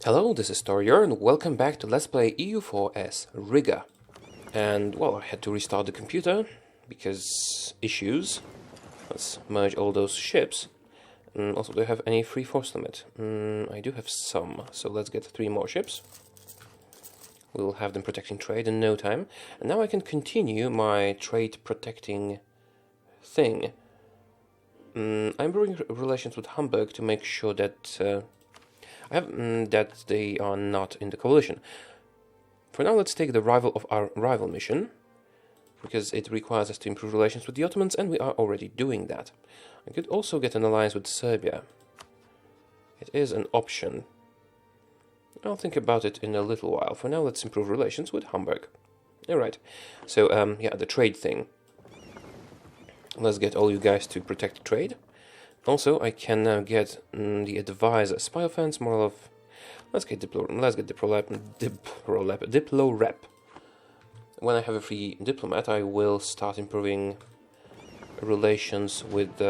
Hello, this is Taureor and welcome back to Let's Play EU4 Riga. And, well, I had to restart the computer because issues. Let's merge all those ships. Also, do I have any free force limit? I do have some, so let's get 3 more ships. We'll have them protecting trade in no time. And now I can continue my trade protecting thing. I'm brewing relations with Hamburg to make sure that that they are not in the coalition. For now, let's take the rival of our rival mission, because it requires us to improve relations with the Ottomans, and we are already doing that. I could also get an alliance with Serbia. It is an option. I'll think about it in a little while. For now, let's improve relations with Hamburg. Alright, so, yeah, the trade thing. Let's get all you guys to protect trade. Also, I can now get the advisor, spy offense, moral of. Let's get Diplo rep. When I have a free diplomat, I will start improving relations with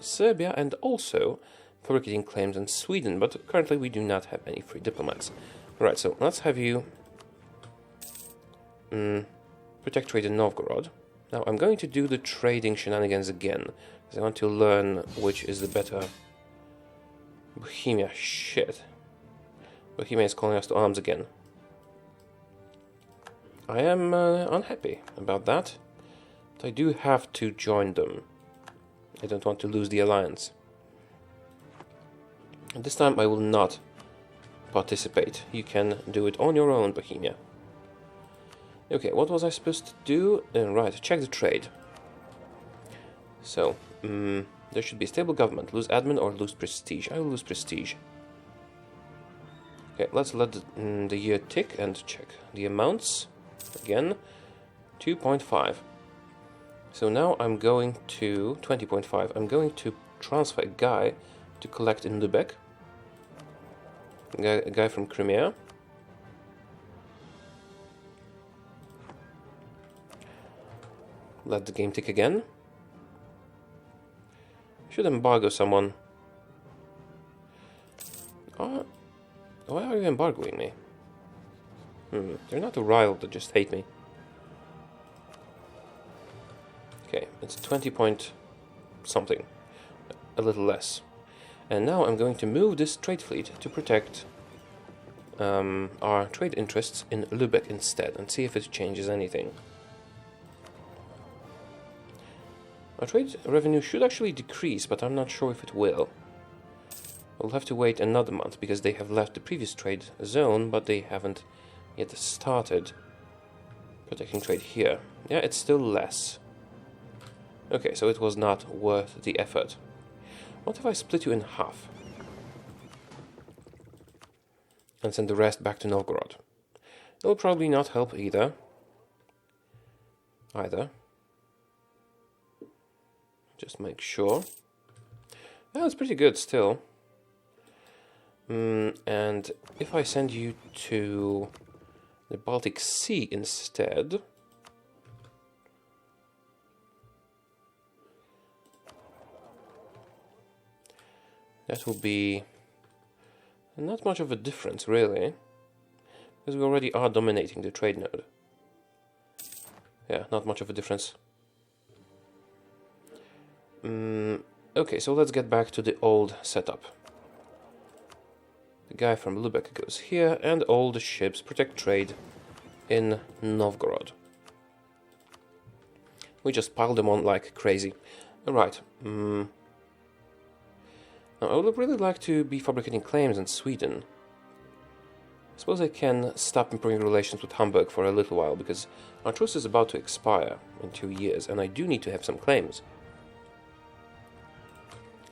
Serbia and also fabricating claims in Sweden. But currently, we do not have any free diplomats. Right, so let's have you protect trade in Novgorod. Now, I'm going to do the trading shenanigans again, because I want to learn which is the better. Bohemia, shit. Bohemia is calling us to arms again. I am unhappy about that, but I do have to join them. I don't want to lose the alliance. And this time I will not participate. You can do it on your own, Bohemia. Okay, what was I supposed to do? Right, check the trade. So, there should be a stable government. Lose admin or lose prestige. I will lose prestige. Okay, let's let the year tick and check the amounts. Again, 2.5. So now I'm going to 20.5. I'm going to transfer a guy to collect in Lübeck. A guy from Crimea. Let the game tick again. Should embargo someone. Why are you embargoing me? They're not a rival, they just hate me. Okay, it's 20 point something. A little less. And now I'm going to move this trade fleet to protect our trade interests in Lübeck instead and see if it changes anything. Our trade revenue should actually decrease, but I'm not sure if it will. We'll have to wait another month, because they have left the previous trade zone, but they haven't yet started protecting trade here. Yeah, it's still less. Okay, so it was not worth the effort. What if I split you in half? And send the rest back to Novgorod? It'll probably not help either. Just make sure. Yeah, it's pretty good still. And if I send you to the Baltic Sea instead, that will be not much of a difference, really, because we already are dominating the trade node. Yeah, not much of a difference. Okay, so let's get back to the old setup. The guy from Lübeck goes here, and all the ships protect trade in Novgorod. We just pile them on like crazy. Alright. Now, I would really like to be fabricating claims in Sweden. I suppose I can stop improving relations with Hamburg for a little while, because our truce is about to expire in 2 years, and I do need to have some claims.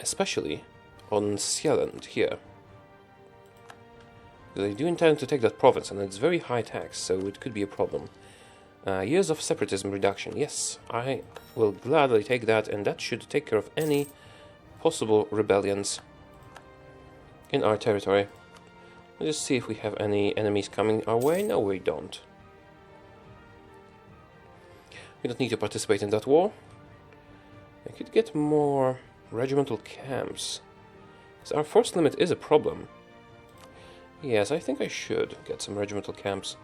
Especially on Sealand here. Because I do intend to take that province, and it's very high tax, so it could be a problem. Years of separatism reduction. Yes, I will gladly take that, and that should take care of any possible rebellions in our territory. Let's just see if we have any enemies coming our way. No, we don't. We don't need to participate in that war. I could get more regimental camps. So our force limit is a problem. Yes, I think I should get some regimental camps.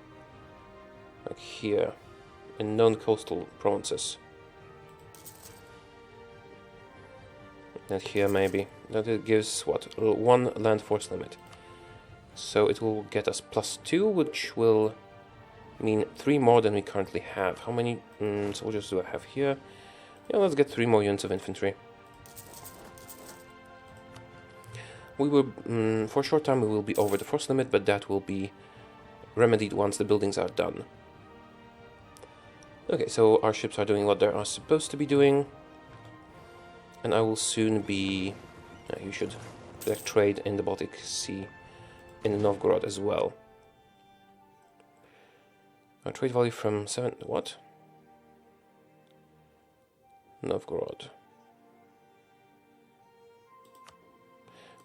Like here, in non-coastal provinces. And here maybe. That it gives, what, 1 land force limit. So it will get us +2, which will mean 3 more than we currently have. How many soldiers do I have here? Yeah, let's get 3 more units of infantry. We will, for a short time we will be over the force limit, but that will be remedied once the buildings are done. Okay, so our ships are doing what they are supposed to be doing. And I will soon be... you should protect trade in the Baltic Sea, in Novgorod as well. Our trade value from 7... what? Novgorod.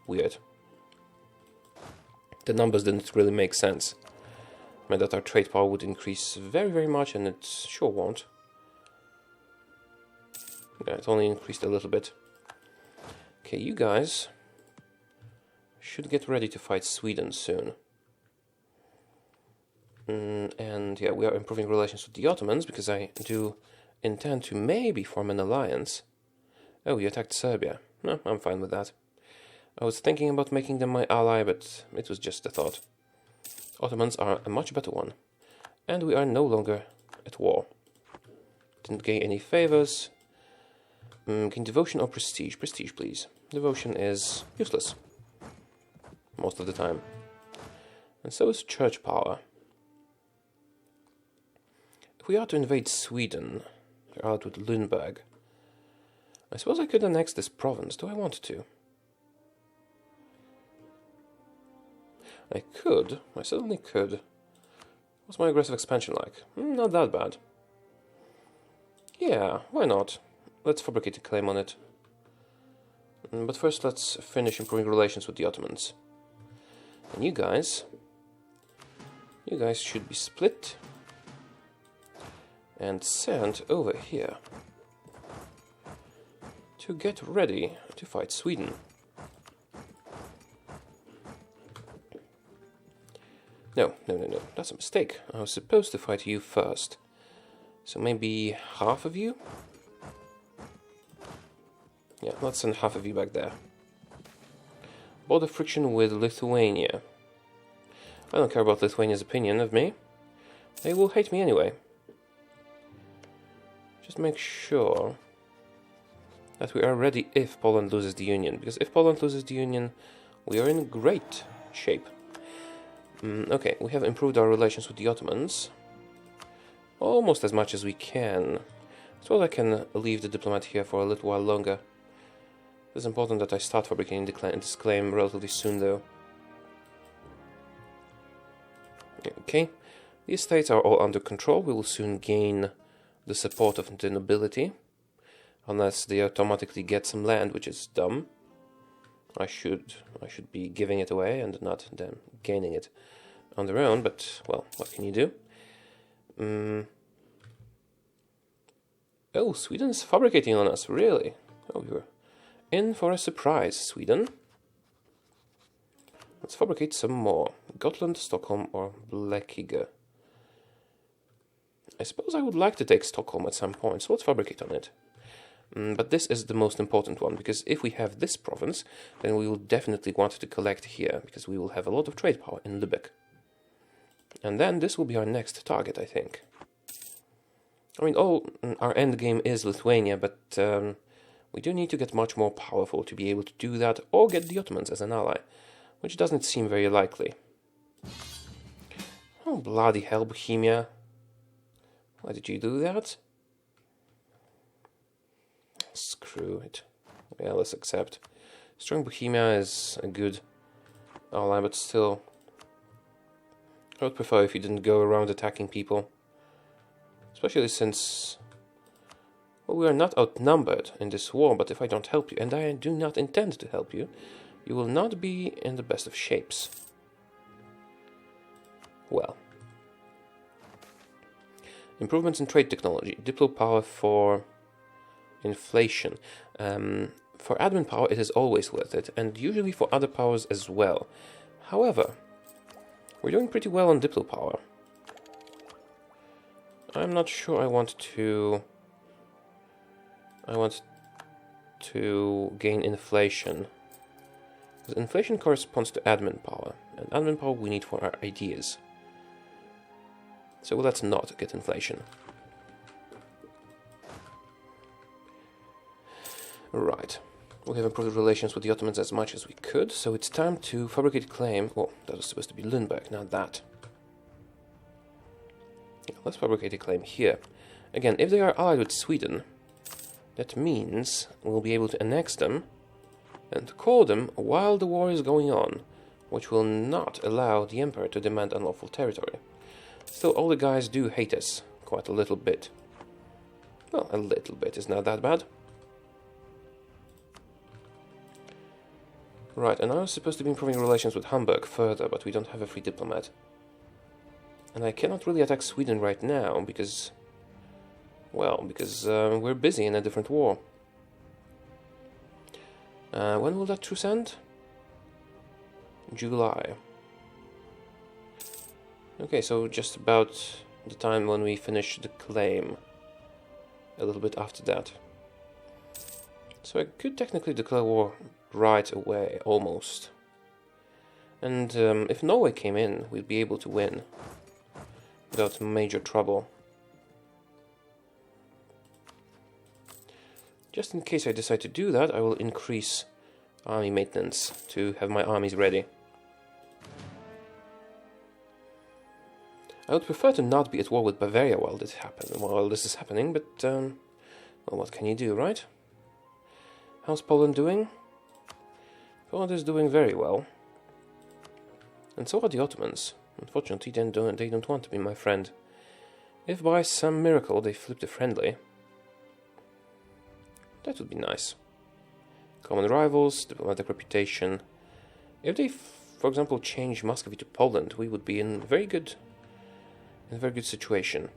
Weird. The numbers didn't really make sense. Meant that our trade power would increase very, very much, and it sure won't. Yeah, it only increased a little bit. Okay, you guys should get ready to fight Sweden soon. And yeah, we are improving relations with the Ottomans, because I do intend to maybe form an alliance. Oh, you attacked Serbia. No, I'm fine with that. I was thinking about making them my ally, but it was just a thought. Ottomans are a much better one. And we are no longer at war. Didn't gain any favors. Gain devotion or prestige? Prestige, please. Devotion is useless. Most of the time. And so is church power. If we are to invade Sweden, we're out with Lüneburg. I suppose I could annex this province. Do I want to? I could. I certainly could. What's my aggressive expansion like? Not that bad. Yeah, why not? Let's fabricate a claim on it. But first let's finish improving relations with the Ottomans. And you guys should be split and sent over here to get ready to fight Sweden. No, that's a mistake. I was supposed to fight you first. So maybe half of you? Yeah, let's send half of you back there. Border friction with Lithuania. I don't care about Lithuania's opinion of me. They will hate me anyway. Just make sure that we are ready if Poland loses the Union. Because if Poland loses the Union, we are in great shape. Okay, we have improved our relations with the Ottomans. Almost as much as we can. So I can leave the diplomat here for a little while longer. It's important that I start fabricating this claim relatively soon, though. Okay, the estates are all under control. We will soon gain the support of the nobility. Unless they automatically get some land, which is dumb. I should be giving it away and not them gaining it on their own, but, well, what can you do? Oh, Sweden is fabricating on us, really? Oh, you're in for a surprise, Sweden. Let's fabricate some more. Gotland, Stockholm, or Blekinge. I suppose I would like to take Stockholm at some point, so let's fabricate on it. But this is the most important one, because if we have this province, then we will definitely want to collect here, because we will have a lot of trade power in Lübeck. And then this will be our next target, I think. I mean, our end game is Lithuania, but we do need to get much more powerful to be able to do that, or get the Ottomans as an ally, which doesn't seem very likely. Oh, bloody hell, Bohemia. Why did you do that? Screw it. Yeah, let's accept. Strong Bohemia is a good ally, but still, I would prefer if you didn't go around attacking people. Especially since, well, we are not outnumbered in this war, but if I don't help you, and I do not intend to help you, you will not be in the best of shapes. Well. Improvements in trade technology. Diplo power for inflation. For admin power it is always worth it, and usually for other powers as well. However, We're doing pretty well on Diplo power. I'm not sure I want to gain inflation. Because inflation corresponds to admin power, and admin power we need for our ideas. So let's not get inflation. Right. We have improved relations with the Ottomans as much as we could, so it's time to fabricate a claim. Oh, that was supposed to be Lundberg, not that. Yeah, let's fabricate a claim here. Again, if they are allied with Sweden, that means we'll be able to annex them and call them while the war is going on, which will not allow the Emperor to demand unlawful territory. Still, all the guys do hate us quite a little bit. Well, a little bit is not that bad. Right, and I was supposed to be improving relations with Hamburg further, but we don't have a free diplomat. And I cannot really attack Sweden right now, because... well, because we're busy in a different war. When will that truce end? July. Okay, so just about the time when we finish the claim. A little bit after that. So I could technically declare war right away, almost. And if Norway came in, we'd be able to win without major trouble. Just in case I decide to do that, I will increase army maintenance to have my armies ready. I would prefer to not be at war with Bavaria while this is happening, but well, what can you do, right? How's Poland doing? Poland is doing very well. And so are the Ottomans. Unfortunately, they don't want to be my friend. If by some miracle they flip to friendly, that would be nice. Common rivals, diplomatic reputation. If they, for example, change Muscovy to Poland, we would be in a very good situation.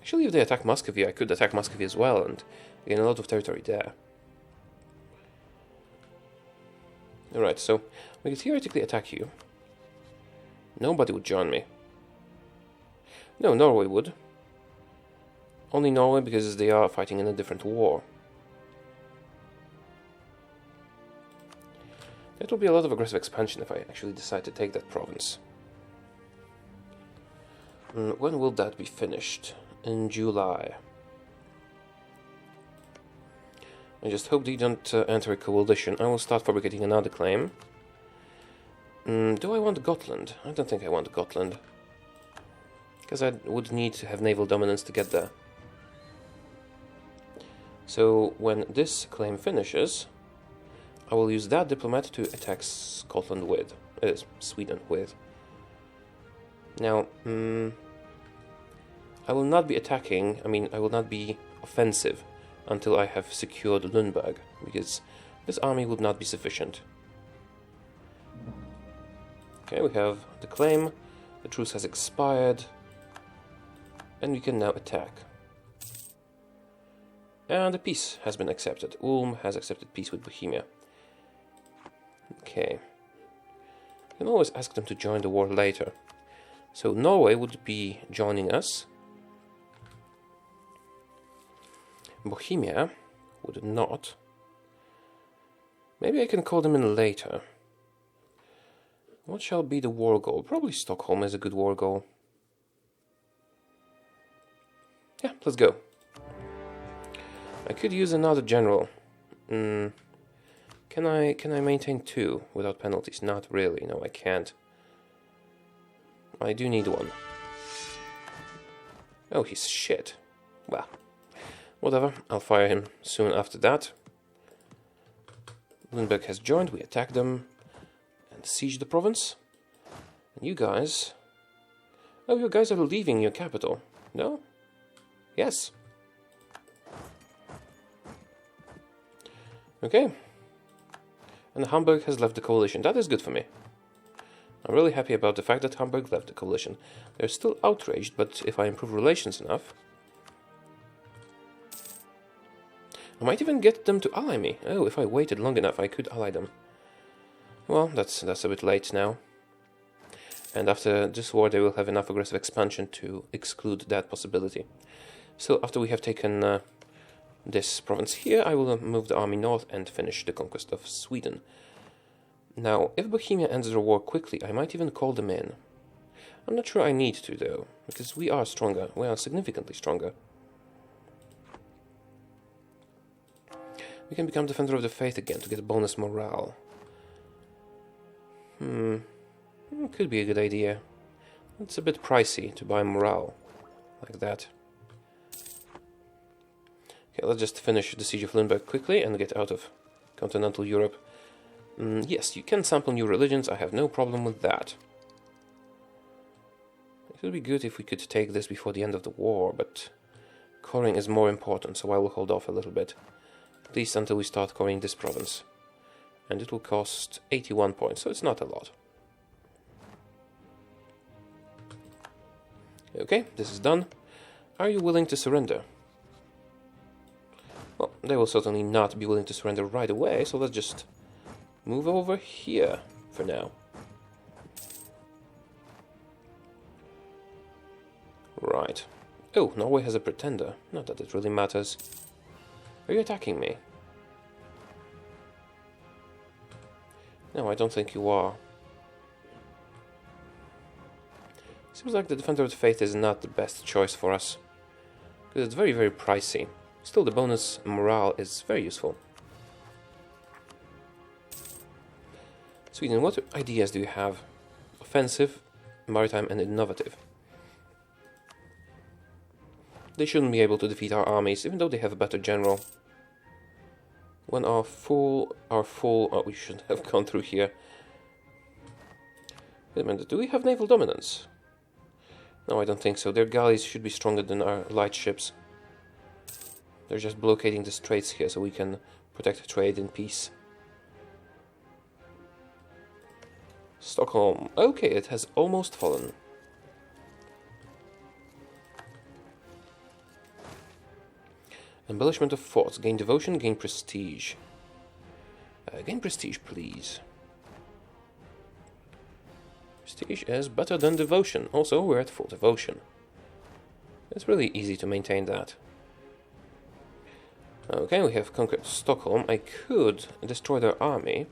Actually, if they attack Muscovy, I could attack Muscovy as well and gain a lot of territory there. Alright, so we could theoretically attack you. Nobody would join me. No, Norway would. Only Norway because they are fighting in a different war. That will be a lot of aggressive expansion if I actually decide to take that province. When will that be finished? In July. I just hope they don't enter a coalition. I will start fabricating another claim. Do I want Gotland? I don't think I want Gotland. Because I would need to have naval dominance to get there. So when this claim finishes, I will use that diplomat to attack Scotland with. Sweden with. Now, I will not be attacking, I will not be offensive until I have secured Lundberg, because this army would not be sufficient. Okay, we have the claim, the truce has expired, and we can now attack. And the peace has been accepted. Ulm has accepted peace with Bohemia. Okay. You can always ask them to join the war later. So Norway would be joining us. Bohemia would not. Maybe I can call them in later. What shall be the war goal? Probably Stockholm is a good war goal. Yeah, let's go. I could use another general. Can I maintain 2 without penalties? Not really. No, I can't. I do need one. Oh, he's shit. Well, whatever. I'll fire him soon after that. Lundberg has joined. We attack them and siege the province. And you guys... Oh, you guys are leaving your capital. No? Yes. Okay. And Hamburg has left the coalition. That is good for me. I'm really happy about the fact that Hamburg left the coalition. They're still outraged, but if I improve relations enough... I might even get them to ally me. Oh, if I waited long enough, I could ally them. Well, that's a bit late now. And after this war, they will have enough aggressive expansion to exclude that possibility. So after we have taken this province here, I will move the army north and finish the conquest of Sweden. Now, if Bohemia ends the war quickly, I might even call them in. I'm not sure I need to, though, because we are stronger. We are significantly stronger. We can become Defender of the Faith again to get bonus morale. Could be a good idea. It's a bit pricey to buy morale like that. Okay, let's just finish the Siege of Limburg quickly and get out of continental Europe. Yes, you can sample new religions, I have no problem with that. It would be good if we could take this before the end of the war, but coring is more important, so I will hold off a little bit. At least until we start coring this province. And it will cost 81 points, so it's not a lot. Okay, this is done. Are you willing to surrender? Well, they will certainly not be willing to surrender right away, so let's just move over here for now. Right. Oh, Norway has a pretender. Not that it really matters. Are you attacking me? No, I don't think you are. Seems like the Defender of the Faith is not the best choice for us, because it's very, very pricey. Still, the bonus morale is very useful. Sweden, what ideas do you have? Offensive, maritime, and innovative. They shouldn't be able to defeat our armies, even though they have a better general. When our full... Oh, we shouldn't have gone through here. Wait a minute, do we have naval dominance? No, I don't think so. Their galleys should be stronger than our light ships. They're just blockading the straits here so we can protect trade in peace. Stockholm. Okay, it has almost fallen. Embellishment of forts. Gain devotion, gain prestige. Gain prestige, please. Prestige is better than devotion. Also, we're at full devotion. It's really easy to maintain that. Okay, we have conquered Stockholm. I could destroy their army,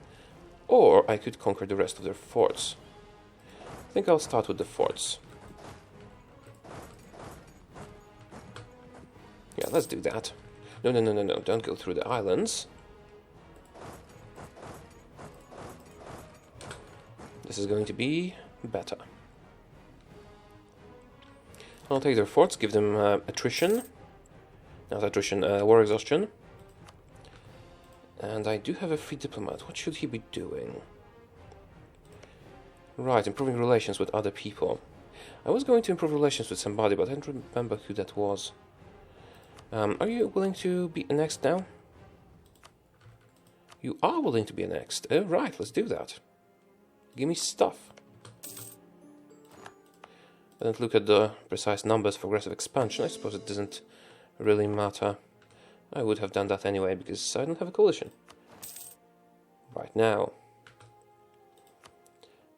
or I could conquer the rest of their forts. I think I'll start with the forts. Yeah, let's do that. No, don't go through the islands. This is going to be better. I'll take their forts, give them attrition. Not attrition, war exhaustion. And I do have a free diplomat. What should he be doing? Right, improving relations with other people. I was going to improve relations with somebody, but I don't remember who that was. Are you willing to be annexed now? You are willing to be annexed. Oh, right, let's do that. Give me stuff. I don't look at the precise numbers for aggressive expansion. I suppose it doesn't really matter. I would have done that anyway, because I don't have a coalition right now.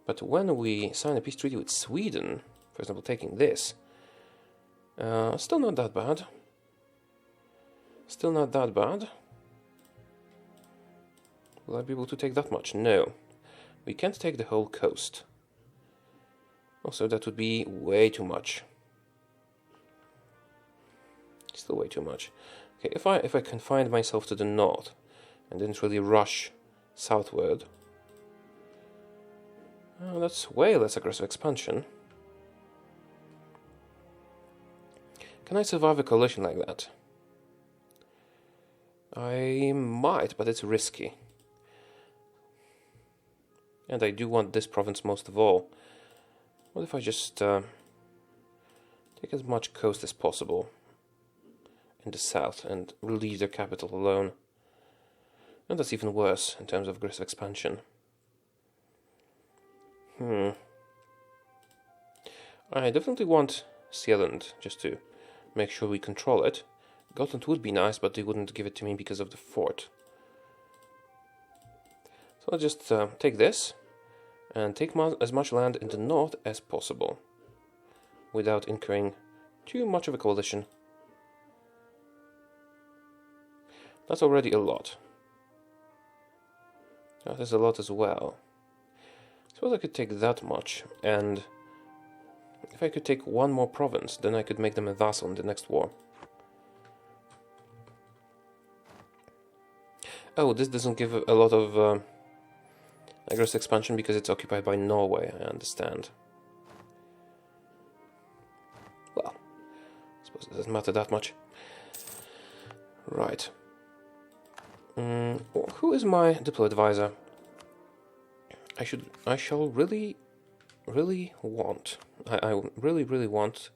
But when we sign a peace treaty with Sweden, for example, taking this, still not that bad. Still not that bad. Will I be able to take that much? No. We can't take the whole coast. Also, that would be way too much. Still way too much. Okay, if I confined myself to the north and didn't really rush southward, that's way less aggressive expansion. Can I survive a coalition like that? I might, but it's risky. And I do want this province most of all. What if I just take as much coast as possible in the south and leave their capital alone? And that's even worse in terms of aggressive expansion. I definitely want Sealand, just to make sure we control it. Gotland would be nice, but they wouldn't give it to me because of the fort. So I'll just take this and take as much land in the north as possible without incurring too much of a coalition. That's already a lot. That is a lot as well. Suppose I could take that much, and if I could take one more province, then I could make them a vassal in the next war. Oh, this doesn't give a lot of aggressive expansion because it's occupied by Norway, I understand. Well, I suppose it doesn't matter that much. Right. Who is my Diplo advisor? I shall really want, I really want,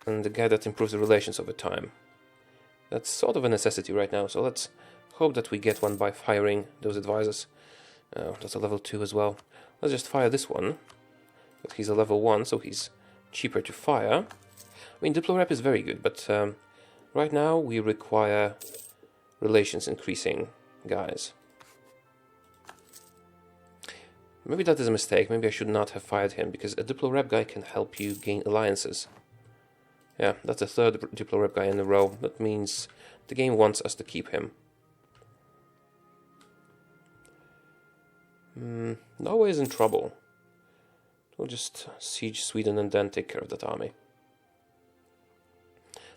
and the guy that improves the relations over time. That's sort of a necessity right now, so let's hope that we get one by firing those advisors. Oh, that's a level 2 as well. Let's just fire this one, but he's a level 1, so he's cheaper to fire. I mean, Diplo Rep is very good, but right now we require relations increasing guys. Maybe that is a mistake. Maybe I should not have fired him, because a Diplo Rep guy can help you gain alliances. Yeah, that's the third Diplo Rep guy in a row. That means the game wants us to keep him. Norway is in trouble. We'll just siege Sweden and then take care of that army.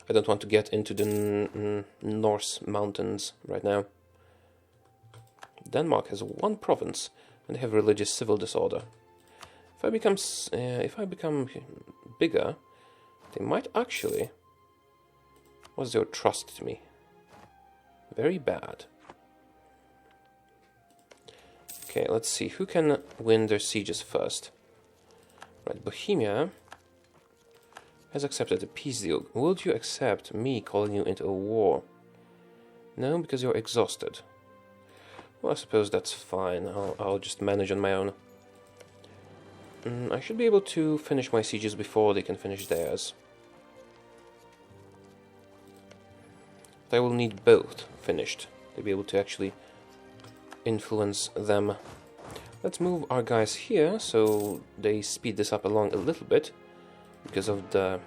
I don't want to get into the Norse mountains right now. Denmark has one province, and they have religious civil disorder. If I become bigger, they might actually... What's their trust to me? Very bad. Okay, let's see. Who can win their sieges first? Right, Bohemia has accepted a peace deal. Would you accept me calling you into a war? No, because you're exhausted. Well, I suppose that's fine. I'll just manage on my own. I should be able to finish my sieges before they can finish theirs. But I will need both finished to be able to actually influence them. Let's move our guys here so they speed this up along a little bit because of the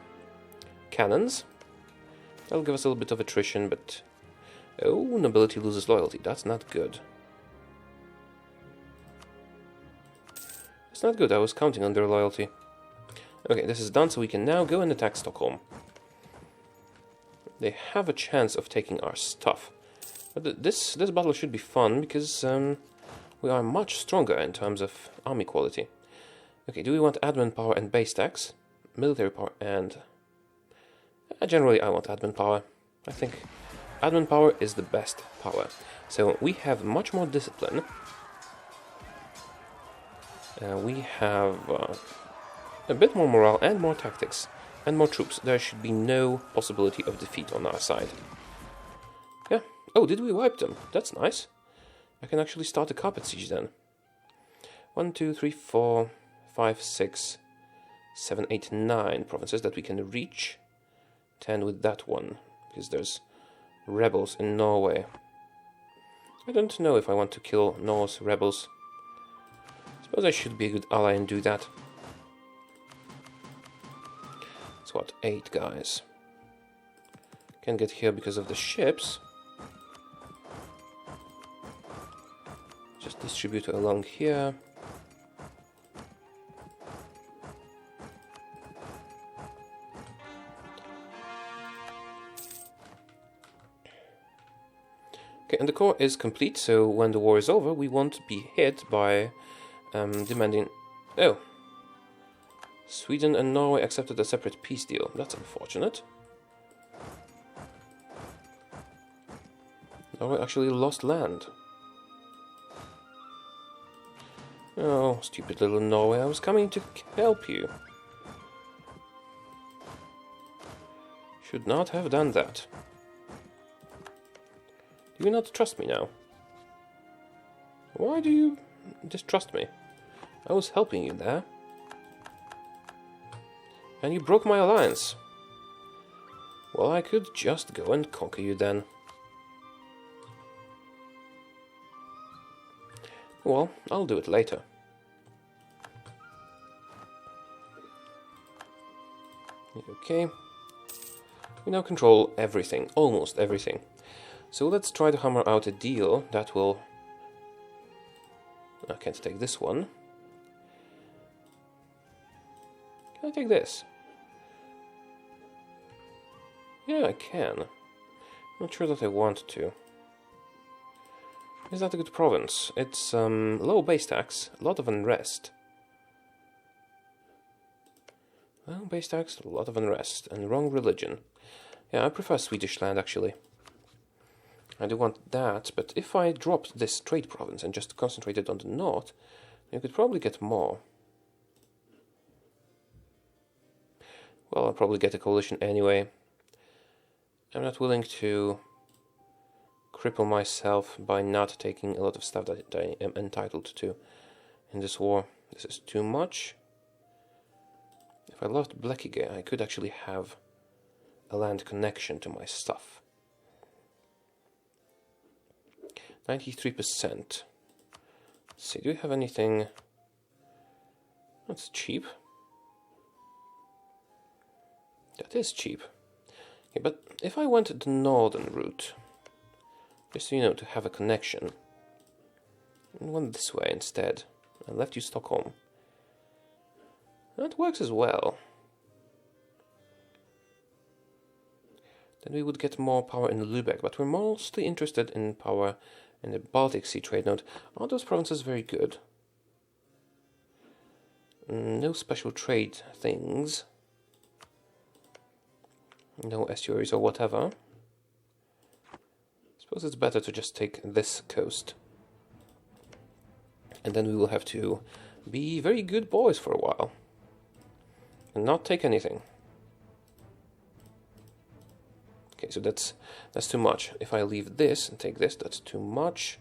cannons. That'll give us a little bit of attrition, but... Oh, nobility loses loyalty. That's not good. It's not good. I was counting on their loyalty. Okay, this is done, so we can now go and attack Stockholm. They have a chance of taking our stuff. But this battle should be fun, because we are much stronger in terms of army quality. Okay, do we want admin power and base tax? Military power and... generally, I want admin power. I think admin power is the best power. So we have much more discipline. We have a bit more morale and more tactics. And more troops. There should be no possibility of defeat on our side. Yeah. Oh, did we wipe them? That's nice. I can actually start a carpet siege then. 1, 2, 3, 4, 5, 6, 7, 8, 9 provinces that we can reach. 10 with that one, because there's rebels in Norway. I don't know if I want to kill Norse rebels. Suppose I should be a good ally and do that. It's what, 8 guys. Can't get here because of the ships. Just distribute along here. Okay, and the core is complete, so when the war is over, we won't be hit by demanding... Oh! Sweden and Norway accepted a separate peace deal. That's unfortunate. Norway actually lost land. Oh, stupid little Norway, I was coming to help you. Should not have done that. Do you not trust me now? Why do you distrust me? I was helping you there. And you broke my alliance. Well, I could just go and conquer you then. Well, I'll do it later. Okay. We now control everything, almost everything. So let's try to hammer out a deal that will... I can't take this one. Can I take this? Yeah, I can. Not sure that I want to. Is that a good province? It's low base tax, a lot of unrest. Low base tax, a lot of unrest, and wrong religion. Yeah, I prefer Swedish land, actually. I do want that, but if I dropped this trade province and just concentrated on the north, you could probably get more. Well, I'll probably get a coalition anyway. I'm not willing to cripple myself by not taking a lot of stuff that I am entitled to in this war. This is too much. If I lost Blekinge, I could actually have a land connection to my stuff. 93%. Let's see, do we have anything that's cheap? That is cheap. Okay, but if I went the northern route, just so you know, to have a connection, I went this way instead, and left you Stockholm. That works as well. Then we would get more power in Lübeck, but we're mostly interested in power in the Baltic Sea trade node. Are those provinces very good? No special trade things. No estuaries or whatever. Suppose it's better to just take this coast. And then we will have to be very good boys for a while. And not take anything. Okay, so that's too much. If I leave this and take this, that's too much.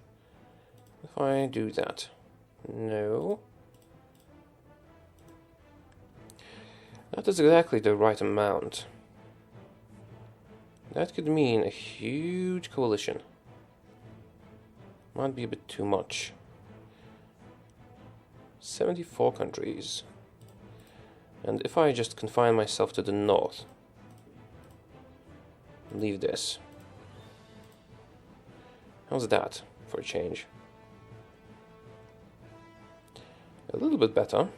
If I do that, no. That is exactly the right amount. That could mean a huge coalition. Might be a bit too much. 74 countries. And if I just confine myself to the north, leave this. How's that for a change? A little bit better.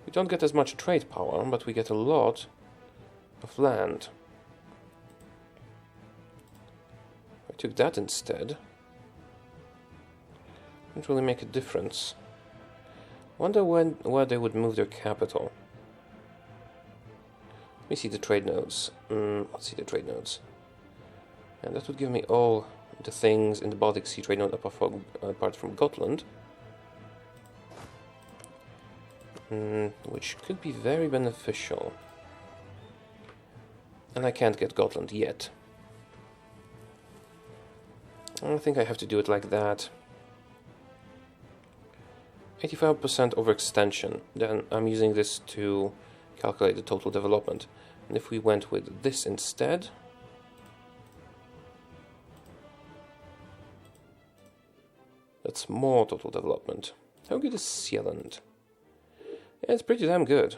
We don't get as much trade power, but we get a lot of land. If I took that instead, wouldn't really make a difference. Wonder where they would move their capital. Let me see the trade nodes. Let's see the trade nodes. And that would give me all the things in the Baltic Sea trade node apart from Gotland. Which could be very beneficial. And I can't get Gotland yet. I think I have to do it like that. 85% overextension. Then I'm using this to calculate the total development. And if we went with this instead, that's more total development. How good is Sealand? Yeah, it's pretty damn good.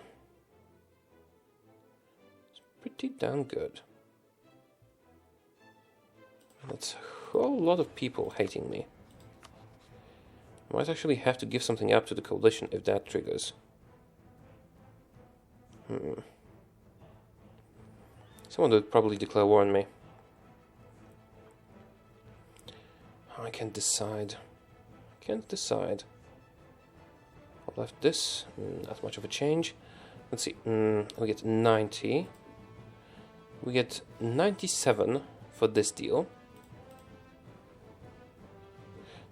It's pretty damn good. That's a whole lot of people hating me. I might actually have to give something up to the coalition if that triggers. Someone would probably declare war on me. I can't decide. I left this, not much of a change. Let's see, we get 90. We get 97 for this deal.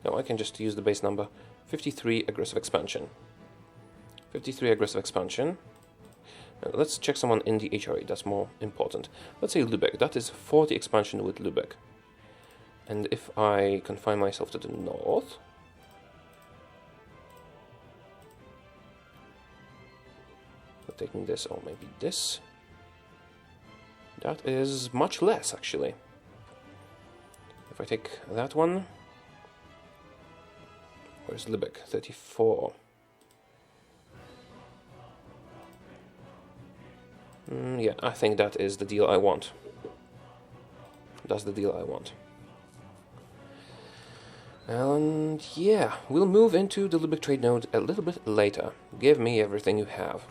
No, I can just use the base number. 53 aggressive expansion. 53 aggressive expansion. Let's check someone in the HRA, that's more important. Let's say Lübeck, that is 40 expansion with Lübeck. And if I confine myself to the north, taking this or maybe this, that is much less actually. If I take that one, Where's Lübeck? 34. Yeah, I think that is the deal I want. That's the deal I want. And yeah, we'll move into the Lübeck trade node a little bit later. Give me everything you have.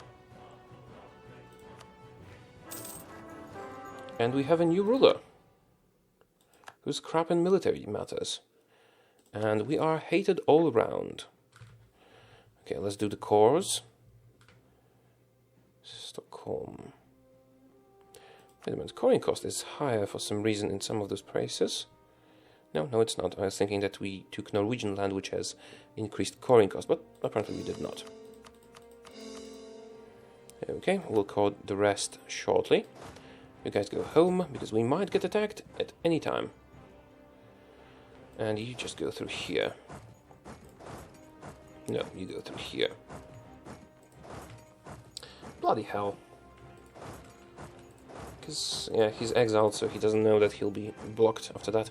And we have a new ruler, who's crap in military matters. And we are hated all around. Okay, let's do the cores. Stockholm. Wait a minute, coring cost is higher for some reason in some of those places. No, it's not. I was thinking that we took Norwegian land, which has increased coring cost, but apparently we did not. Okay, we'll core the rest shortly. You guys go home, because we might get attacked at any time. And you just go through here. No, you go through here. Bloody hell. Because, yeah, he's exiled, so he doesn't know that he'll be blocked after that.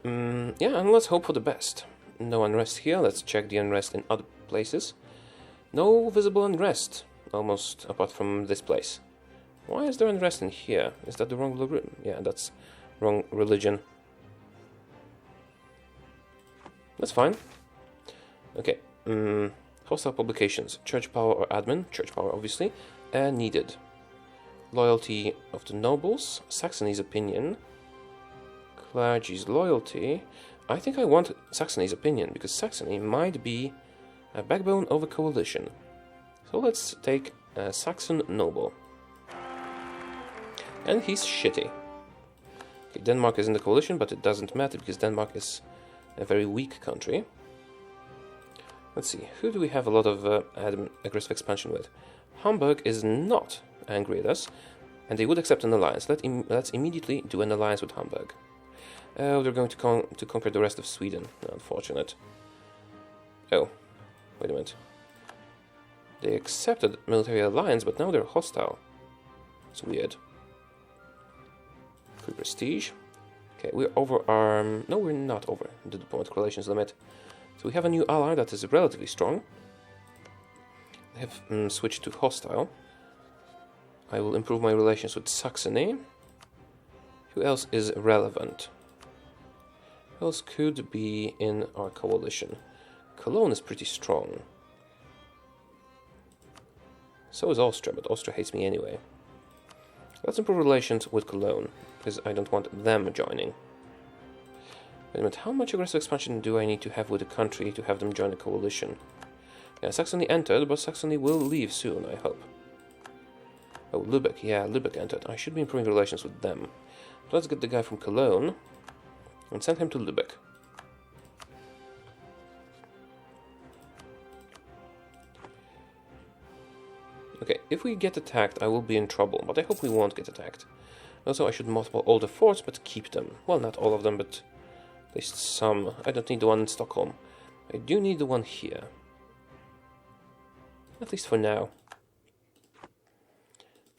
Yeah, and let's hope for the best. No unrest here. Let's check the unrest in other places. No visible unrest, almost, apart from this place. Why is there unrest in here? Is that the wrong religion? Yeah, that's wrong religion. That's fine. Okay. Hostile publications. Church power or admin. Church power, obviously. Needed. Loyalty of the nobles. Saxony's opinion. Clergy's loyalty. I think I want Saxony's opinion, because Saxony might be a backbone of a coalition. So let's take a Saxon noble. And he's shitty. Okay, Denmark is in the coalition, but it doesn't matter because Denmark is a very weak country. Let's see, who do we have a lot of aggressive expansion with? Hamburg is not angry at us, and they would accept an alliance. Let's immediately do an alliance with Hamburg. They're going to conquer the rest of Sweden. Unfortunate. Oh, wait a minute. They accepted military alliance, but now they're hostile. It's weird. Free prestige. Okay, we're over our... No, we're not over the diplomatic relations limit. So we have a new ally that is relatively strong. I have switched to hostile. I will improve my relations with Saxony. Who else is relevant? Who else could be in our coalition? Cologne is pretty strong. So is Austria, but Austria hates me anyway. Let's improve relations with Cologne, because I don't want them joining. Wait a minute, how much aggressive expansion do I need to have with a country to have them join a coalition? Yeah, Saxony entered, but Saxony will leave soon, I hope. Oh, Lübeck, yeah, Lübeck entered. I should be improving relations with them. But let's get the guy from Cologne and send him to Lübeck. Okay, if we get attacked, I will be in trouble, but I hope we won't get attacked. Also, I should mothball all the forts, but keep them. Well, not all of them, but at least some. I don't need the one in Stockholm. I do need the one here. At least for now.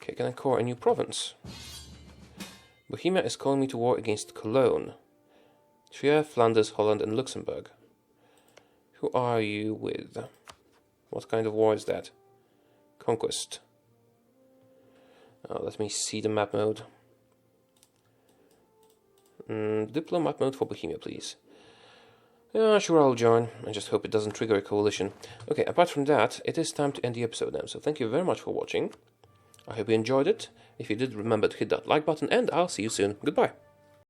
Okay, can I core a new province? Bohemia is calling me to war against Cologne. Trier, Flanders, Holland, and Luxembourg. Who are you with? What kind of war is that? Conquest. Let me see the map mode. Diplo map mode for Bohemia, please. Yeah, sure, I'll join. I just hope it doesn't trigger a coalition. Okay, apart from that, it is time to end the episode now. So thank you very much for watching. I hope you enjoyed it. If you did, remember to hit that like button, and I'll see you soon. Goodbye.